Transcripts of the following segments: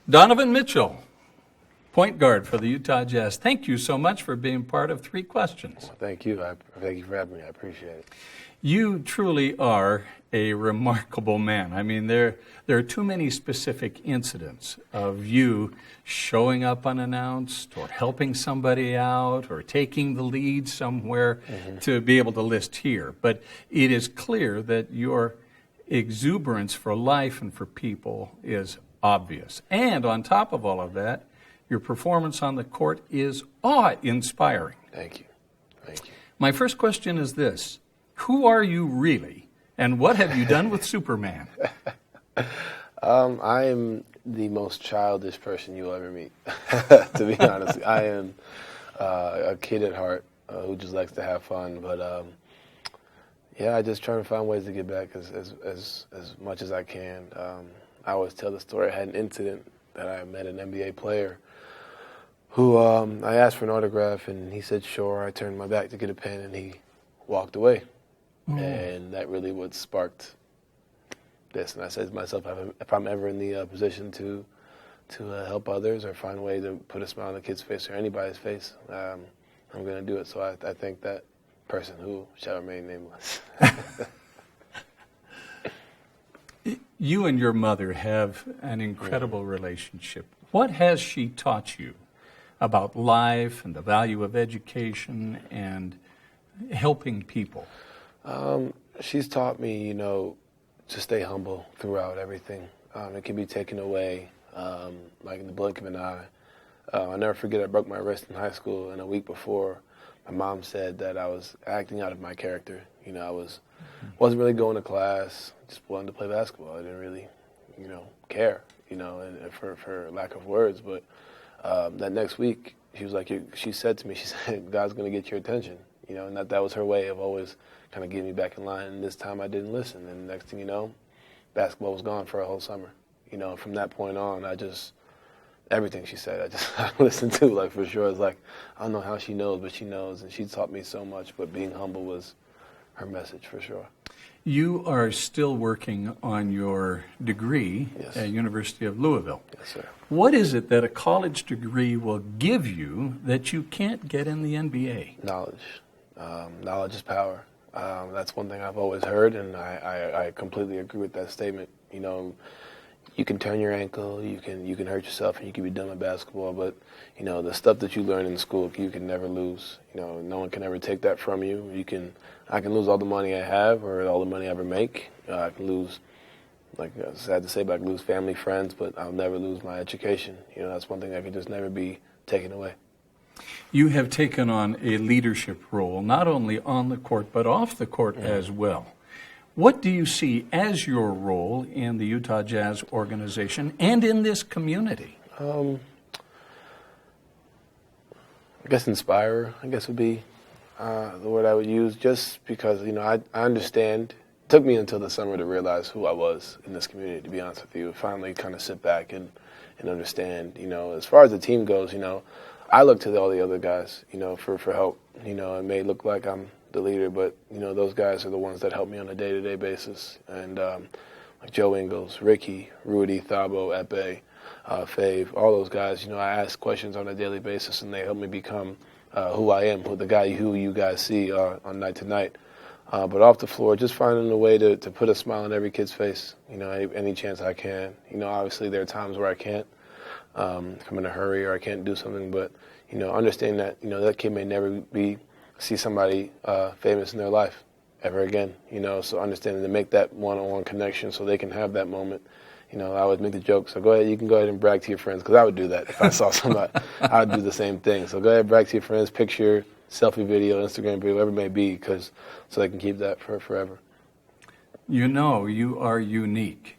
Donovan Mitchell, point guard for the Utah Jazz. Thank you so much for being part of Three Questions. Thank you. Thank you for having me. I appreciate it. You truly are a remarkable man. I mean, there are too many specific incidents of you showing up unannounced or helping somebody out or taking the lead somewhere to be able to list here. But it is clear that your exuberance for life and for people is obvious. And on top of all of that, your performance on the court is awe-inspiring. Thank you. Thank you. My first question is this. Who are you really, and what have you done with Superman? I am the most childish person you'll ever meet, to be honest. I am a kid at heart who just likes to have fun. But, yeah, I just try to find ways to get back as much as I can. I always tell the story. I had an incident that I met an NBA player who I asked for an autograph, and he said, sure. I turned my back to get a pen, and he walked away. And that really what sparked this. And I said to myself, if I'm ever in the position to help others or find a way to put a smile on a kid's face or anybody's face, I'm going to do it. So I think that person who shall remain nameless. You and your mother have an incredible relationship. What has she taught you about life and the value of education and helping people? She's taught me, to stay humble throughout everything. It can be taken away, like in the blink of an eye. I'll never forget I broke my wrist in high school, and a week before, my mom said that I was acting out of my character. I wasn't really going to class, just wanted to play basketball. I didn't really, care, and for lack of words. But that next week, she said to me, God's going to get your attention. And that was her way of always kind of getting me back in line. And this time I didn't listen. And the next thing you know, basketball was gone for a whole summer. From that point on, everything she said, I listened to, for sure. It's I don't know how she knows, but she knows. And she taught me so much, but being humble was her message for sure. You are still working on your degree at University of Louisville. Yes, sir. What is it that a college degree will give you that you can't get in the NBA? Knowledge. Knowledge is power. That's one thing I've always heard, and I completely agree with that statement. You can turn your ankle, you can hurt yourself, and you can be done with basketball, but, the stuff that you learn in school, you can never lose. No one can ever take that from you. I can lose all the money I have or all the money I ever make. I can lose, it's sad to say, but I can lose family, friends, but I'll never lose my education. That's one thing that can just never be taken away. You have taken on a leadership role, not only on the court, but off the court as well. What do you see as your role in the Utah Jazz organization and in this community? I guess inspire, would be the word I would use, just because, I understand. It took me until the summer to realize who I was in this community, to be honest with you. Finally kind of sit back and understand, as far as the team goes, I look to all the other guys, for help. It may look like I'm the leader, but, those guys are the ones that help me on a day-to-day basis. And like Joe Ingles, Ricky, Rudy, Thabo, Epe, Fave, all those guys, I ask questions on a daily basis, and they help me become who I am, the guy who you guys see on night to night. But off the floor, just finding a way to put a smile on every kid's face, any chance I can. Obviously there are times where I can't. If I'm in a hurry or I can't do something, but understand that that kid may never see somebody famous in their life ever again. So understanding to make that one-on-one connection so they can have that moment. I would make the joke. So go ahead, you can go ahead and brag to your friends, because I would do that if I saw somebody. I would do the same thing. So go ahead, brag to your friends, picture, selfie video, Instagram video, whatever it may be, so they can keep that for forever. You are unique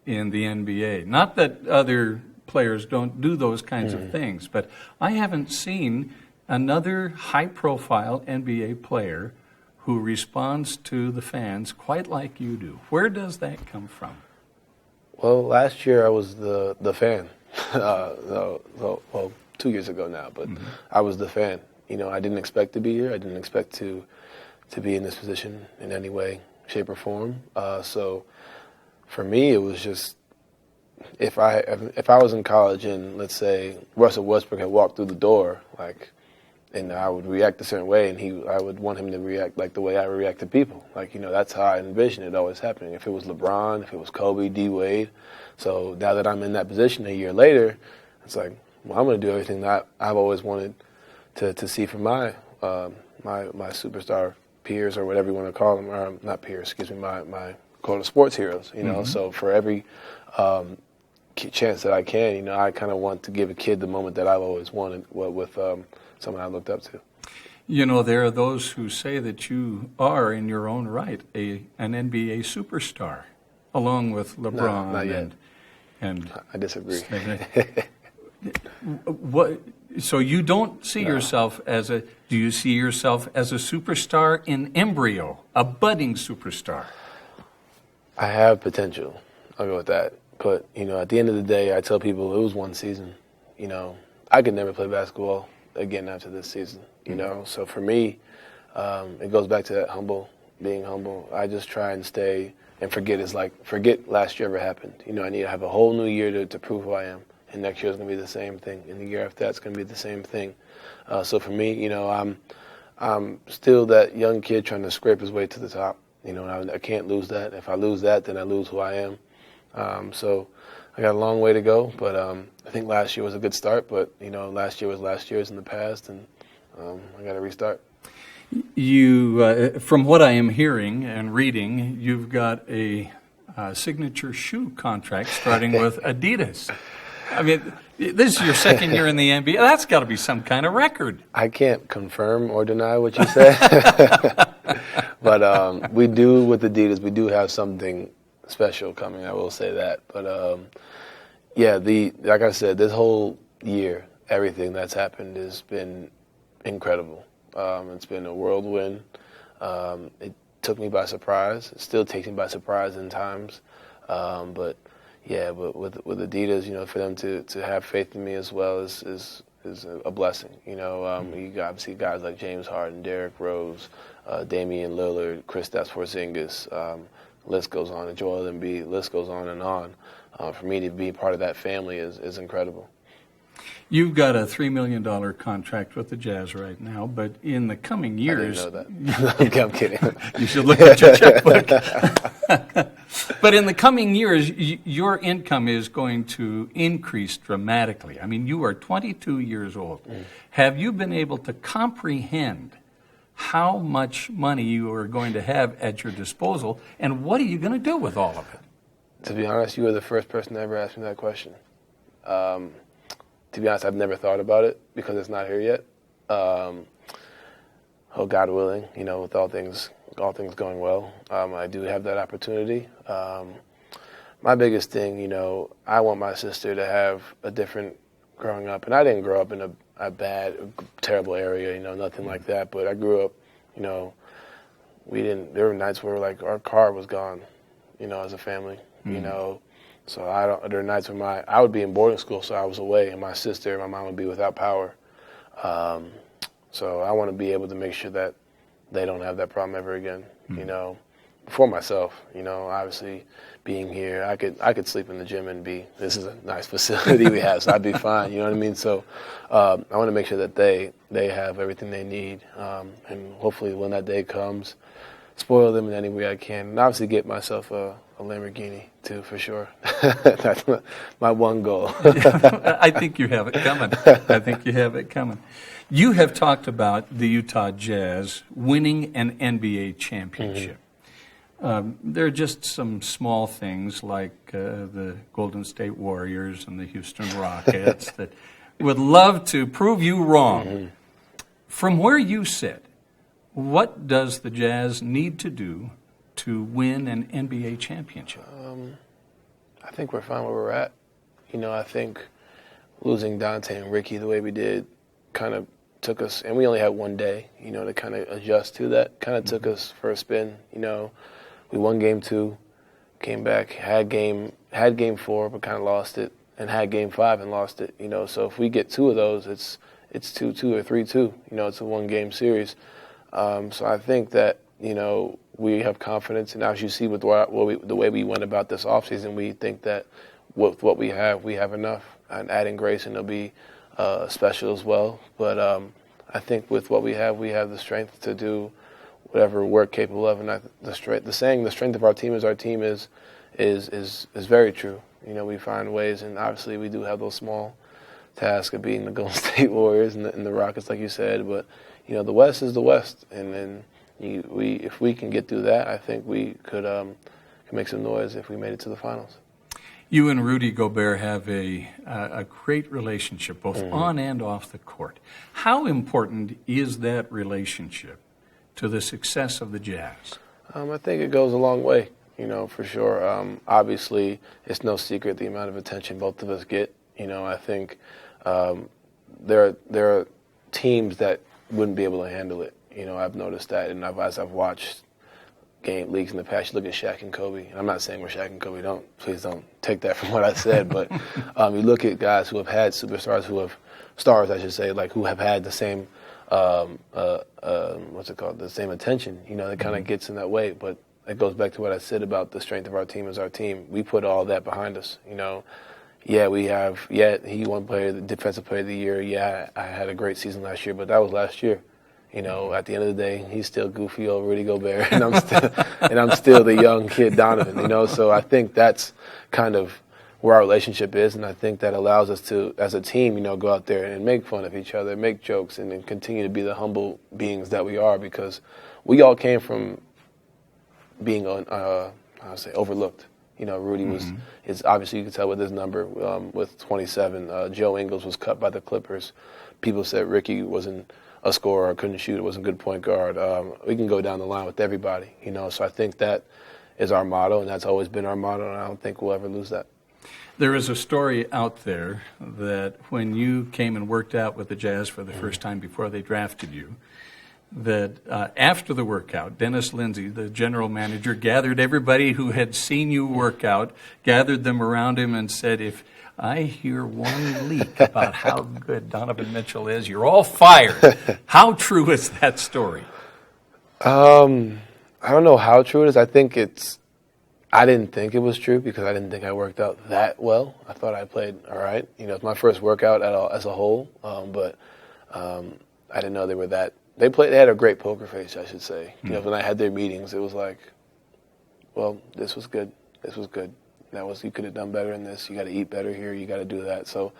in the NBA. Not that other players don't do those kinds of things, but I haven't seen another high-profile NBA player who responds to the fans quite like you do. Where does that come from? Well, last year I was the fan. Well, 2 years ago now, but I was the fan. I didn't expect to be here. I didn't expect to be in this position in any way, shape, or form. So for me, it was just if I was in college and let's say Russell Westbrook had walked through the door, and I would react a certain way, and I would want him to react like the way I react to people. That's how I envision it always happening. If it was LeBron, if it was Kobe, D Wade. So now that I'm in that position a year later, it's like, well, I'm going to do everything that I've always wanted to see from my superstar peers, or whatever you want to call them, or not peers, excuse me, my call them sports heroes. So for every chance that I can, I kind of want to give a kid the moment that I've always wanted with someone I looked up to. There are those who say that you are, in your own right, an NBA superstar, along with LeBron. No, not yet. And I disagree. So you don't see yourself do you see yourself as a superstar in embryo, a budding superstar? I have potential. I'll go with that. But, at the end of the day, I tell people it was one season. I could never play basketball again after this season, So for me, it goes back to that being humble. I just try and stay and forget last year ever happened. I need to have a whole new year to prove who I am. And next year is going to be the same thing. And the year after that's going to be the same thing. So for me, I'm still that young kid trying to scrape his way to the top. I can't lose that. If I lose that, then I lose who I am. So I got a long way to go, but I think last year was a good start. But last year was last year's in the past, and I got to restart. You, from what I am hearing and reading, you've got a signature shoe contract starting with Adidas. I mean, this is your second year in the NBA. That's got to be some kind of record. I can't confirm or deny what you said, but we do with Adidas. We do have something special coming. I will say that. But like I said, this whole year, everything that's happened has been incredible. It's been a whirlwind. It took me by surprise. It still takes me by surprise in times, but with Adidas, for them to have faith in me as well is a blessing. You obviously guys like James Harden, Derrick Rose, Damian Lillard, Kristaps Porzingis, list goes on, and Joel Embiid, list goes on and on. For me to be part of that family is incredible. You've got a $3 million contract with the Jazz right now, but in the coming years... I didn't know that. I'm kidding. You should look at your checkbook. But in the coming years, your income is going to increase dramatically. I mean, you are 22 years old. Have you been able to comprehend how much money you are going to have at your disposal, and what are you going to do with all of it? To be honest, you were the first person to ever ask me that question. To be honest, I've never thought about it because it's not here yet. God willing, with all things going well, I do have that opportunity. My biggest thing, I want my sister to have a different growing up, and I didn't grow up in a bad, terrible area, nothing like that. But I grew up, there were nights where our car was gone, as a family, So there are nights when I would be in boarding school, so I was away, and my sister and my mom would be without power. So I want to be able to make sure that they don't have that problem ever again. For myself, obviously being here, I could sleep in the gym and this is a nice facility we have, so I'd be fine. You know what I mean? So I want to make sure that they have everything they need, and hopefully when that day comes, spoil them in any way I can, and obviously get myself a Lamborghini too, for sure. That's my one goal. I think you have it coming. You have talked about the Utah Jazz winning an NBA championship. There are just some small things like the Golden State Warriors and the Houston Rockets that would love to prove you wrong. From where you sit, what does the Jazz need to do to win an NBA championship? I think we're fine where we're at. I think losing Dante and Ricky the way we did kind of took us, and we only had one day, to kind of adjust to that. Kind of took us for a spin. We won game 2, came back, had game 4, but kind of lost it, and had game 5 and lost it. So if we get 2 of those, it's 2-2 or 3-2. It's a one-game series. So I think that we have confidence, and as you see with the way we went about this offseason, we think that with what we have enough. And adding Grayson will be special as well. But I think with what we have the strength to do whatever we're capable of. And the strength of our team is very true. You know, we find ways, and obviously we do have those small tasks of beating the Golden State Warriors and the Rockets, like you said. But you know, the West is the West, and if we can get through that, I think we could make some noise if we made it to the finals. You and Rudy Gobert have a great relationship, both on and off the court. How important is that relationship to the success of the Jazz? I think it goes a long way, you know, for sure. Obviously, it's no secret the amount of attention both of us get. You know, I think there are teams that wouldn't be able to handle it. You know, I've noticed that, and as I've watched game leagues in the past, you look at Shaq and Kobe. And I'm not saying we're Shaq and Kobe. Please don't take that from what I said. But you look at guys who have had superstars, stars, I should say, like who have had the same, the same attention. You know, it kind of gets in that way. But it goes back to what I said about the strength of our team as our team. We put all that behind us. You know, he won defensive player of the year. Yeah, I had a great season last year, but that was last year. You know, at the end of the day, he's still goofy old Rudy Gobert, and I'm still the young kid Donovan. You know, so I think that's kind of where our relationship is, and I think that allows us to, as a team, you know, go out there and make fun of each other, make jokes, and then continue to be the humble beings that we are, because we all came from being overlooked. You know, Rudy is obviously, you can tell with his number with 27. Joe Ingles was cut by the Clippers. People said Ricky wasn't a scorer, couldn't shoot, wasn't a good point guard. We can go down the line with everybody, you know. So I think that is our motto, and that's always been our motto, and I don't think we'll ever lose that. There is a story out there that when you came and worked out with the Jazz for the first time before they drafted you, that after the workout, Dennis Lindsay, the general manager, gathered everybody who had seen you work out, gathered them around him and said, if I hear one leak about how good Donovan Mitchell is, you're all fired. How true is that story? I don't know how true it is. I didn't think it was true because I didn't think I worked out that well. I thought I played all right. You know, it's my first workout as a whole, but I didn't know they were that. They had a great poker face, I should say. You know, when I had their meetings, it was like, well, this was good. This was good. You could have done better in this. You got to eat better here. You got to do that. So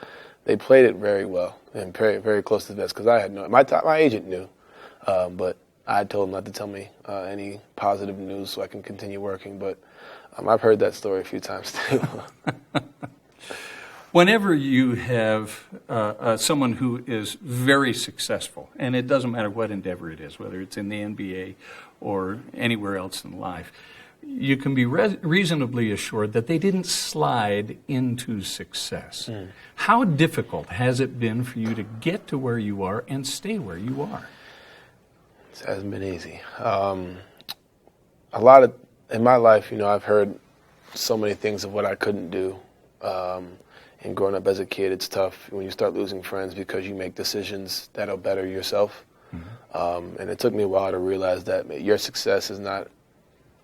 they played it very well and very, very close to the best because I had my agent knew, but I told him not to tell me any positive news so I can continue working. But I've heard that story a few times too. Whenever you have someone who is very successful, and it doesn't matter what endeavor it is, whether it's in the NBA or anywhere else in life, you can be reasonably assured that they didn't slide into success. How difficult has it been for you to get to where you are and stay where you are? It hasn't been easy. A lot of in my life, you know, I've heard so many things of what I couldn't do. And growing up as a kid, it's tough when you start losing friends because you make decisions that'll better yourself. And it took me a while to realize that your success is not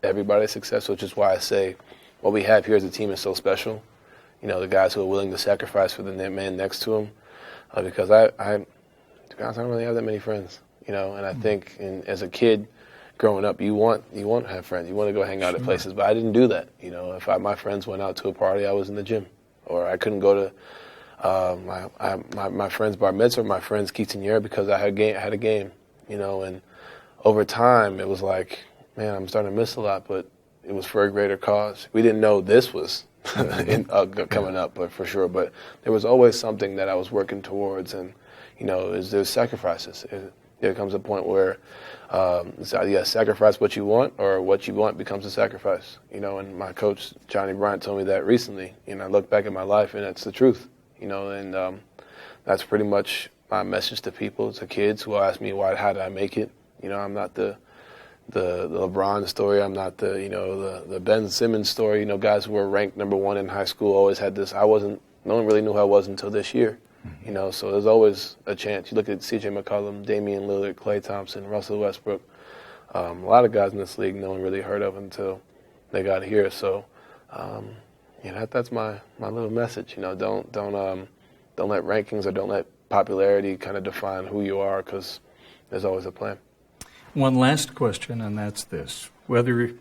everybody's success, which is why I say what we have here as a team is so special. You know, the guys who are willing to sacrifice for the man next to them. Because to be honest, I don't really have that many friends. You know, and I think as a kid growing up, you want to have friends. You want to go hang out at places, but I didn't do that. You know, if my friends went out to a party, I was in the gym. Or I couldn't go to my friend's bar mitzvah, my friend's quinceañera because I had a game, you know. And over time, it was like, man, I'm starting to miss a lot, but it was for a greater cause. We didn't know this was coming up, but for sure. But there was always something that I was working towards, and you know, there's sacrifices. There comes a point where sacrifice what you want, or what you want becomes a sacrifice. You know, and my coach Johnny Bryant told me that recently, and I look back at my life, and it's the truth. You know, and that's pretty much my message to people, to kids who ask me how did I make it. You know, I'm not the LeBron story. I'm not the Ben Simmons story. You know, guys who were ranked number one in high school always had this. No one really knew who I was until this year. You know, so there's always a chance. You look at C.J. McCollum, Damian Lillard, Klay Thompson, Russell Westbrook. A lot of guys in this league no one really heard of until they got here. So, That's my little message. Don't let rankings or don't let popularity kind of define who you are, because there's always a plan. One last question, and that's this. Whether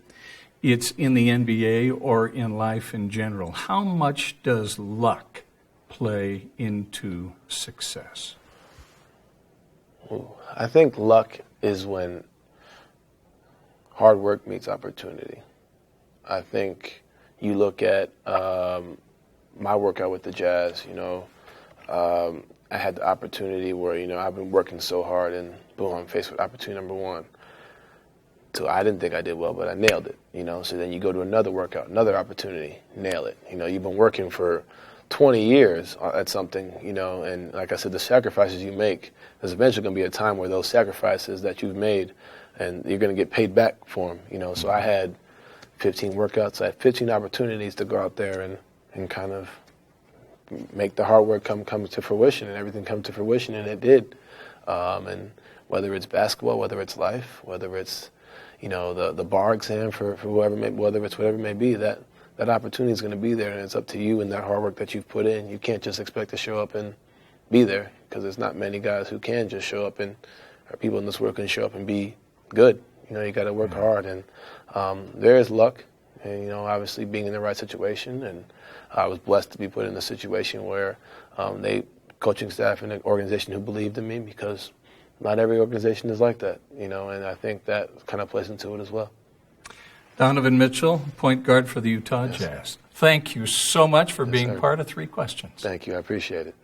it's in the NBA or in life in general, how much does luck play into success? I think luck is when hard work meets opportunity. I think you look at my workout with the Jazz, I had the opportunity where, I've been working so hard, and boom, I'm faced with opportunity number one. So I didn't think I did well, but I nailed it, So then you go to another workout, another opportunity, nail it. You've been working for 20 years at something, and like I said, the sacrifices you make, there's eventually going to be a time where those sacrifices that you've made, and you're going to get paid back for them, So I had 15 workouts, I had 15 opportunities to go out there and kind of make the hard work come to fruition, and everything come to fruition, and it did. And whether it's basketball, whether it's life, whether it's the bar exam for whoever, whether it's whatever it may be, that opportunity is going to be there, and it's up to you and that hard work that you've put in. You can't just expect to show up and be there, because there's not many guys who can just show up, or people in this world can show up and be good. You got to work hard, and there is luck, and obviously being in the right situation, and I was blessed to be put in a situation where coaching staff and an organization who believed in me, because not every organization is like that, and I think that kind of plays into it as well. Donovan Mitchell, point guard for the Utah Jazz. Thank you so much for being part of Three Questions. Thank you. I appreciate it.